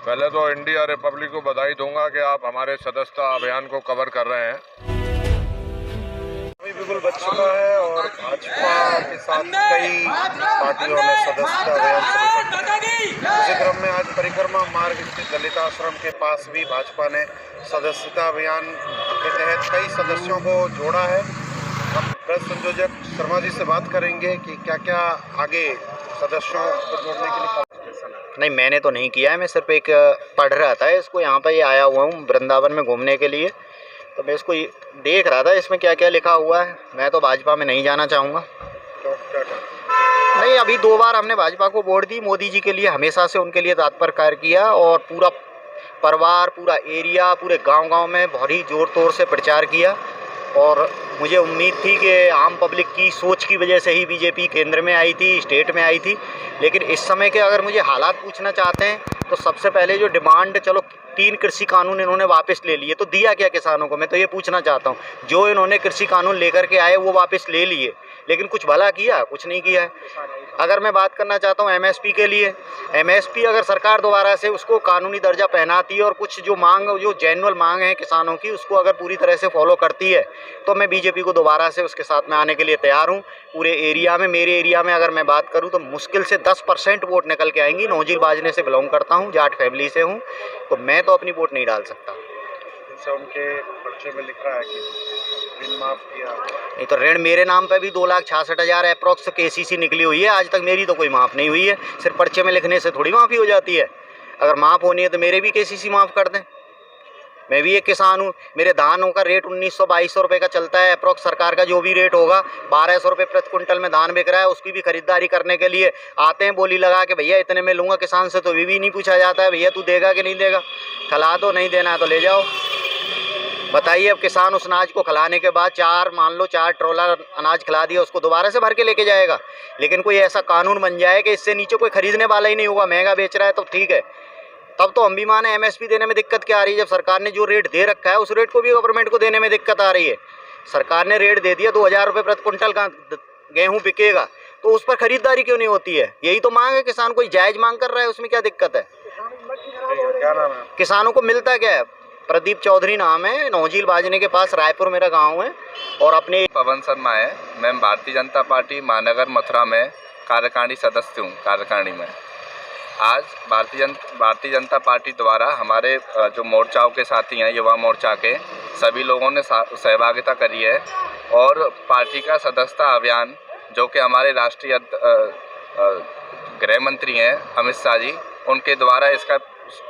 पहले तो India Republic को बधाई दूंगा कि आप हमारे सदस्यता अभियान को कवर कर रहे हैं। अभी बिल्कुल बच चुका है और भाजपा के साथ कई पार्टियों ने सदस्यता अभियान शुरू कर दिया। इसी क्रम में आज परिक्रमा मार्ग स्थित दलित आश्रम के पास भी भाजपा ने सदस्यता अभियान के तहत कई सदस्यों को जोड़ा है। हम प्रेस संयोजक शर्मा जी से बात करेंगे कि क्या क्या आगे सदस्यों को जोड़ने के लिए। नहीं, मैंने तो नहीं किया है। मैं सिर्फ एक पढ़ रहा था इसको, यहाँ पर ये आया हुआ हूँ वृंदावन में घूमने के लिए, तो मैं इसको देख रहा था इसमें क्या क्या लिखा हुआ है। मैं तो भाजपा में नहीं जाना चाहूँगा। नहीं, अभी 2 बार हमने भाजपा को वोट दी। मोदी जी के लिए हमेशा से उनके लिए तत्पर कार्य किया और पूरा परिवार, पूरा एरिया, पूरे गांव-गांव में भारी जोर तोर से प्रचार किया। और मुझे उम्मीद थी कि आम पब्लिक की सोच की वजह से ही बीजेपी केंद्र में आई थी, स्टेट में आई थी। लेकिन इस समय के अगर मुझे हालात पूछना चाहते हैं तो सबसे पहले जो डिमांड, चलो 3 कृषि कानून इन्होंने वापस ले लिए, तो दिया क्या किसानों को? मैं तो ये पूछना चाहता हूँ, जो इन्होंने कृषि कानून लेकर के आए वो वापस ले लिए, लेकिन कुछ भला किया? कुछ नहीं किया है। अगर मैं बात करना चाहता हूँ एमएसपी के लिए, एमएसपी अगर सरकार दोबारा से उसको कानूनी दर्जा पहनाती है और कुछ जो मांग, जो जेन्युइन मांग है किसानों की, उसको अगर पूरी तरह से फॉलो करती है तो मैं बीजेपी को दोबारा से उसके साथ में आने के लिए तैयार हूँ। पूरे एरिया में, मेरे एरिया में अगर मैं बात करूँ तो मुश्किल से 10% वोट निकल के आएंगी। नौजील बाजने से बिलोंग करता हूँ, जाट फैमिली से हूँ, तो मैं तो अपनी वोट नहीं डाल सकता। जैसे उनके पर्चे में लिख रहा है कि ऋण माफ किया, नहीं तो ऋण मेरे नाम पे भी 2,66,000 अप्रॉक्स केसीसी निकली हुई है। आज तक मेरी तो कोई माफ़ नहीं हुई है। सिर्फ पर्चे में लिखने से थोड़ी माफ़ी हो जाती है। अगर माफ़ होनी है तो मेरे भी केसीसी माफ़ कर दें। मैं भी एक किसान हूँ। मेरे धानों का रेट 1900-2200 रुपये का चलता है अप्रॉक्स। सरकार का जो भी रेट होगा, 1200 रुपये प्रति क्विंटल में धान बिक रहा है। उसकी भी खरीदारी करने के लिए आते हैं बोली लगा के, भैया इतने में लूँगा। किसान से तो भी नहीं पूछा जाता है, भैया तू देगा कि नहीं देगा, खिला दो, नहीं देना है तो ले जाओ। बताइए, अब किसान उस अनाज को खिलाने के बाद मान लो 4 ट्रॉलर अनाज खिला दिया, उसको दोबारा से भर के लेके जाएगा। लेकिन कोई ऐसा कानून बन जाए कि इससे नीचे कोई खरीदने वाला ही नहीं होगा, महंगा बेच रहा है तो ठीक है, तब तो हम भी माने। एमएसपी देने में दिक्कत क्या आ रही है? जब सरकार ने जो रेट दे रखा है उस रेट को भी गवर्नमेंट को देने में दिक्कत आ रही है। सरकार ने रेट दे दिया, 2000 रुपये प्रति क्विंटल का गेहूँ बिकेगा, तो उस पर खरीदारी क्यों नहीं होती है? यही तो मांग है। किसान कोई जायज़ मांग कर रहा है, उसमें क्या दिक्कत है? क्या नाम है? किसानों को मिलता क्या है? प्रदीप चौधरी नाम है, नौजील बाजने के पास, रायपुर मेरा गांव है। और अपने पवन शर्मा है। मैं भारतीय जनता पार्टी महानगर मथुरा में कार्यकारिणी सदस्य हूँ, कार्यकारिणी में। आज भारतीय जनता पार्टी द्वारा हमारे जो मोर्चाओं के साथी हैं, युवा मोर्चा के सभी लोगों ने सहभागिता करी है और पार्टी का सदस्यता अभियान, जो कि हमारे राष्ट्रीय गृह मंत्री हैं अमित शाह जी, उनके द्वारा इसका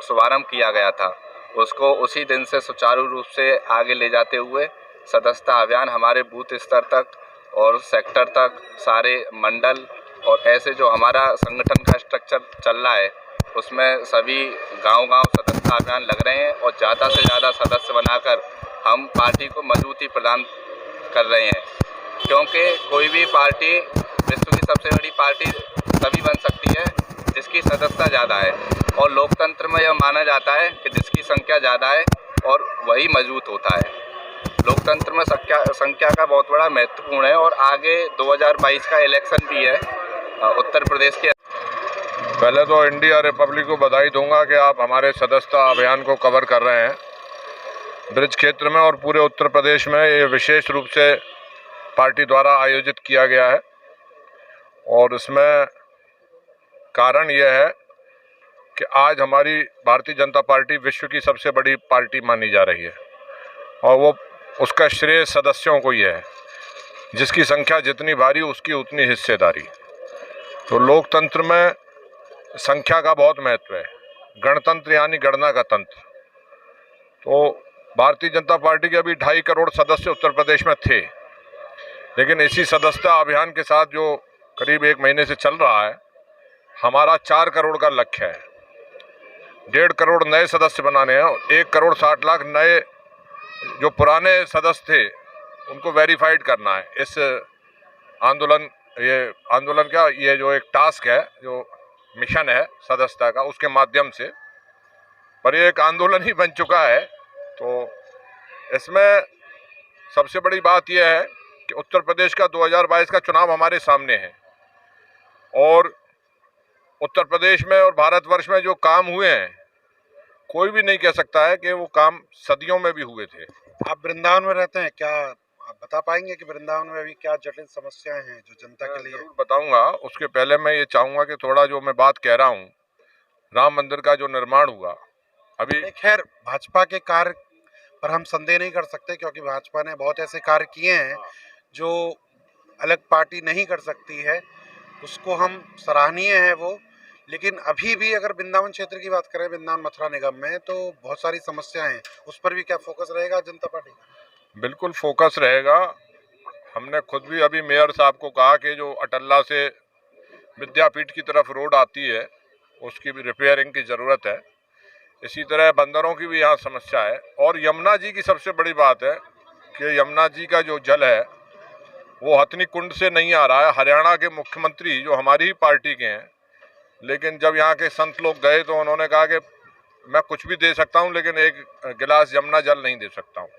शुभारंभ किया गया था। उसको उसी दिन से सुचारू रूप से आगे ले जाते हुए सदस्यता अभियान हमारे बूथ स्तर तक और सेक्टर तक, सारे मंडल और ऐसे जो हमारा संगठन का स्ट्रक्चर चल रहा है, उसमें सभी गांव-गांव सदस्यता अभियान लग रहे हैं और ज़्यादा से ज़्यादा सदस्य बनाकर हम पार्टी को मजबूती प्रदान कर रहे हैं। क्योंकि कोई भी पार्टी, विश्व की सबसे बड़ी पार्टी तभी बन सकती है जिसकी सदस्यता ज़्यादा है, और लोकतंत्र में यह माना जाता है कि जिसकी संख्या ज़्यादा है और वही मजबूत होता है। लोकतंत्र में संख्या का बहुत बड़ा महत्वपूर्ण है। और आगे 2022 का इलेक्शन भी है उत्तर प्रदेश के। पहले तो इंडिया रिपब्लिक को बधाई दूंगा कि आप हमारे सदस्यता अभियान को कवर कर रहे हैं। ब्रिज क्षेत्र में और पूरे उत्तर प्रदेश में ये विशेष रूप से पार्टी द्वारा आयोजित किया गया है और इसमें कारण यह है कि आज हमारी भारतीय जनता पार्टी विश्व की सबसे बड़ी पार्टी मानी जा रही है और वो उसका श्रेय सदस्यों को ही है। जिसकी संख्या जितनी भारी उसकी उतनी हिस्सेदारी। तो लोकतंत्र में संख्या का बहुत महत्व है। गणतंत्र यानी गणना का तंत्र। तो भारतीय जनता पार्टी के अभी 2.5 करोड़ सदस्य उत्तर प्रदेश में थे, लेकिन इसी सदस्यता अभियान के साथ जो करीब 1 महीने से चल रहा है, हमारा 4 करोड़ का लक्ष्य है। 1.5 करोड़ नए सदस्य बनाने हैं और 1 करोड़ 60 लाख नए जो पुराने सदस्य थे उनको वेरीफाइड करना है। इस ये जो एक टास्क है, जो मिशन है सदस्यता का, उसके माध्यम से, पर ये एक आंदोलन ही बन चुका है। तो इसमें सबसे बड़ी बात यह है कि उत्तर प्रदेश का 2022 का चुनाव हमारे सामने है और उत्तर प्रदेश में और भारतवर्ष में जो काम हुए हैं कोई भी नहीं कह सकता है कि वो काम सदियों में भी हुए थे। आप वृंदावन में रहते हैं, क्या आप बता पाएंगे कि वृंदावन में अभी क्या जटिल समस्याएं हैं जो जनता के लिए? जरूर बताऊंगा। उसके पहले मैं ये चाहूंगा कि थोड़ा जो मैं बात कह रहा हूँ, राम मंदिर का जो निर्माण हुआ अभी, खैर भाजपा के कार्य पर हम संदेह नहीं कर सकते, क्योंकि भाजपा ने बहुत ऐसे कार्य किए हैं जो अलग पार्टी नहीं कर सकती है, उसको हम सराहनीय है वो। लेकिन अभी भी अगर वृंदावन क्षेत्र की बात करें, वृंदावन मथुरा निगम में, तो बहुत सारी समस्याएं हैं। उस पर भी क्या फोकस रहेगा जनता पार्टी का? बिल्कुल फोकस रहेगा। हमने खुद भी अभी मेयर साहब को कहा कि जो अटल्ला से विद्यापीठ की तरफ रोड आती है उसकी भी रिपेयरिंग की ज़रूरत है। इसी तरह बंदरों की भी यहाँ समस्या है। और यमुना जी की सबसे बड़ी बात है कि यमुना जी का जो जल है वो हथनी कुंड से नहीं आ रहा है। हरियाणा के मुख्यमंत्री जो हमारी ही पार्टी के हैं, लेकिन जब यहाँ के संत लोग गए तो उन्होंने कहा कि मैं कुछ भी दे सकता हूँ लेकिन एक गिलास यमुना जल नहीं दे सकता हूँ।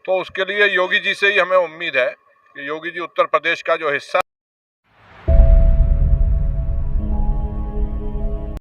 तो उसके लिए योगी जी से ही हमें उम्मीद है कि योगी जी उत्तर प्रदेश का जो हिस्सा